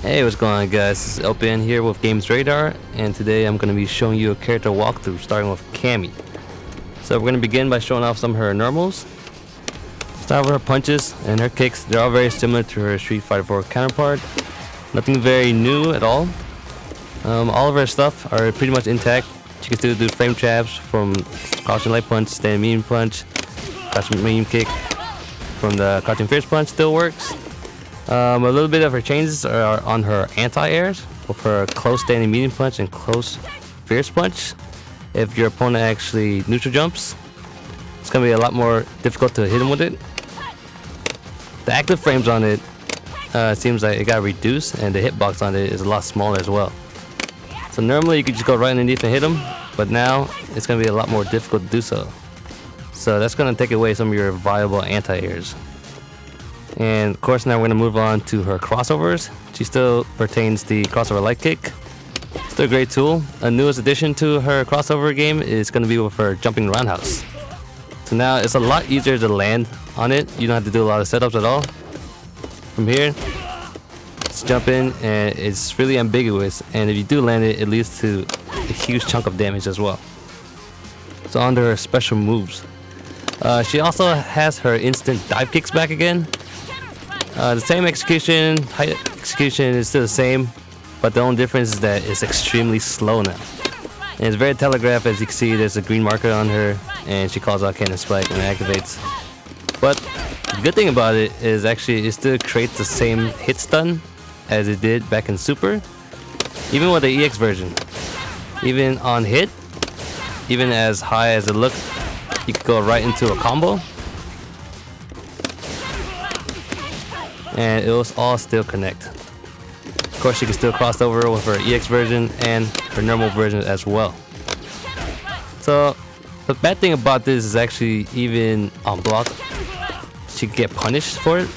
Hey, what's going on, guys? This is LPN here with Games Radar, and today I'm going to be showing you a character walkthrough starting with Cammy. So we're going to begin by showing off some of her normals. Start with her punches and her kicks. They're all very similar to her Street Fighter X counterpart. Nothing very new at all. All of her stuff are pretty much intact. She can still do frame traps from crouching light punch, standing medium punch, crouching medium kick from the crouching fierce punch still works. A little bit of her changes are on her anti-airs with her close standing medium punch and close fierce punch. If your opponent actually neutral jumps, it's going to be a lot more difficult to hit him with it. The active frames on it seems like it got reduced, and the hitbox on it is a lot smaller as well. So normally you could just go right underneath and hit him, but now it's going to be a lot more difficult to do so. So that's going to take away some of your viable anti-airs. And of course now we're going to move on to her crossovers. She still retains the crossover light kick. Still a great tool. A newest addition to her crossover game is going to be with her jumping roundhouse. So now it's a lot easier to land on it. You don't have to do a lot of setups at all. From here, just jump in, and it's really ambiguous, and if you do land it, it leads to a huge chunk of damage as well. So on to her special moves. She also has her instant dive kicks back again. The same execution, height execution is still the same, but the only difference is that it's extremely slow now. And it's very telegraphed. As you can see, there's a green marker on her, and she calls out cannon spike when it activates. But the good thing about it is actually it still creates the same hit stun as it did back in Super, even with the EX version. Even on hit, even as high as it looks, you could go right into a combo, and it will all still connect. Of course, you can still cross over with her EX version and her normal version as well. So the bad thing about this is actually even on block, she could get punished for it.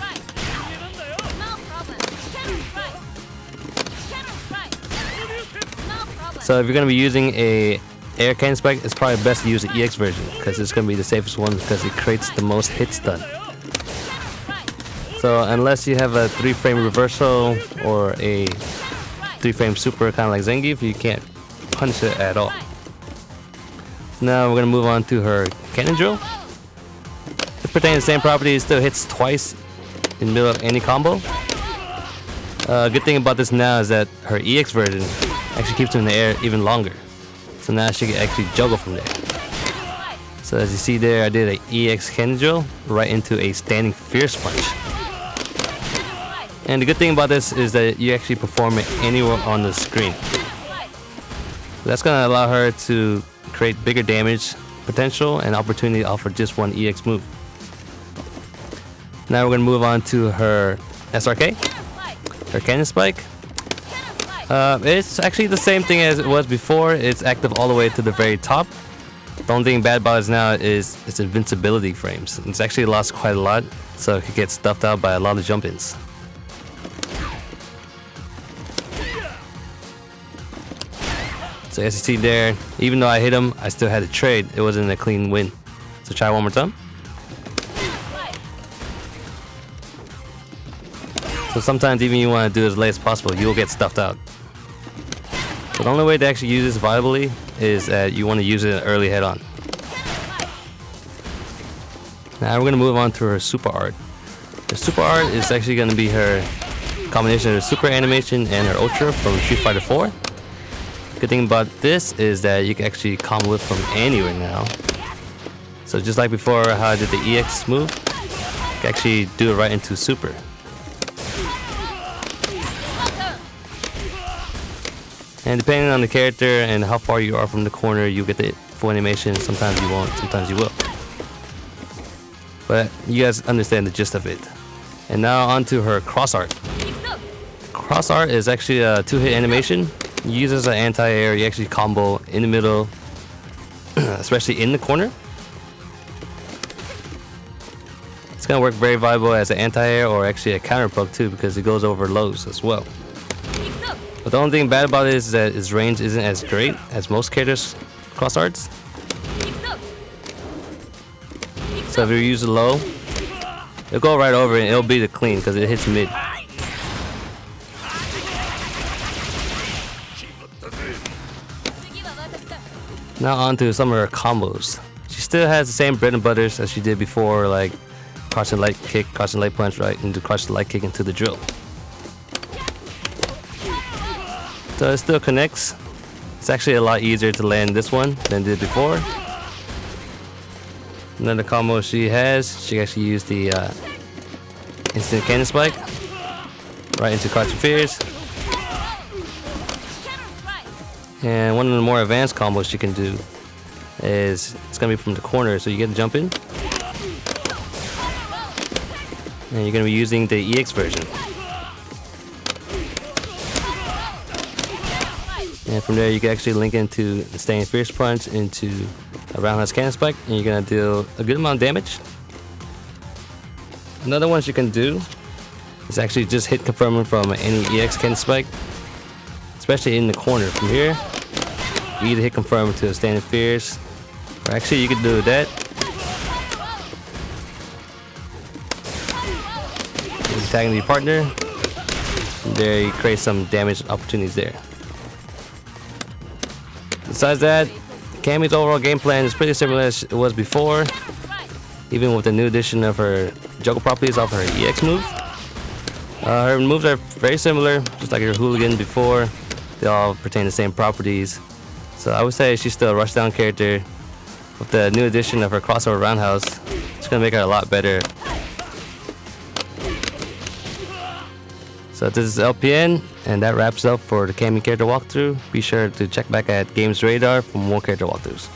So if you're going to be using a air cannon spike, it's probably best to use the EX version because it's going to be the safest one because it creates the most hit stun. So unless you have a 3-frame reversal or a 3-frame super kind of like Zangief, you can't punish it at all. Now we're going to move on to her cannon drill. It pertains to the same property. It still hits twice in the middle of any combo. Good thing about this now is that her EX version actually keeps him in the air even longer. So now she can actually juggle from there. So as you see there, I did an EX cannon drill right into a standing fierce punch. And the good thing about this is that you actually perform it anywhere on the screen. That's going to allow her to create bigger damage potential and opportunity off of just one EX move. Now we're going to move on to her SRK, her cannon spike. It's actually the same thing as it was before. It's active all the way to the very top. The only thing bad about it now is its invincibility frames. It's actually lost quite a lot, so it could get stuffed out by a lot of jump-ins. So as you see there, even though I hit him, I still had to trade. It wasn't a clean win. So try one more time. So sometimes even you want to do as late as possible, you'll get stuffed out. So the only way to actually use this viably is that you want to use it early head on. Now we're going to move on to her super art. The super art is actually going to be her combination of her super animation and her ultra from Street Fighter 4. Good thing about this is that you can actually combo it from anywhere now. So just like before how I did the EX move, you can actually do it right into super. And depending on the character and how far you are from the corner, you'll get the full animation. Sometimes you won't, sometimes you will. But you guys understand the gist of it. And now on to her cross art. Cross art is actually a 2-hit animation. You use it as an anti-air, you actually combo in the middle, especially in the corner. It's going to work very viable as an anti-air or actually a counter poke too, because it goes over lows as well. But the only thing bad about it is that its range isn't as great as most characters' cross arts. So if you use it low, It'll go right over it and it'll be the clean because it hits mid. Now on to some of her combos. She still has the same bread and butters as she did before, like crouching light kick, crouching light punch, right into crouching light kick into the drill. So it still connects. It's actually a lot easier to land this one than it did before. Another combo she has, she actually used the instant cannon spike right into crouching fears. And one of the more advanced combos she can do is it's gonna be from the corner, so you get to jump in, and you're gonna be using the EX version. And from there you can actually link into the Staying Fierce Punch into a roundhouse cannon spike, and you're gonna deal a good amount of damage. Another one you can do is actually just hit confirming from any EX cannon spike, especially in the corner. From here, you either hit confirm to a Standing Fierce, or actually you could do that. You're tagging your partner. From there, you create some damage opportunities there. Besides that, Cammy's overall game plan is pretty similar as it was before, even with the new addition of her juggle properties off her EX move. Her moves are very similar, just like her hooligan before. They all pertain to the same properties. So I would say she's still a rushdown character. With the new addition of her crossover roundhouse, it's gonna make her a lot better. So this is LPN, and that wraps up for the Cammy character walkthrough. Be sure to check back at Games Radar for more character walkthroughs.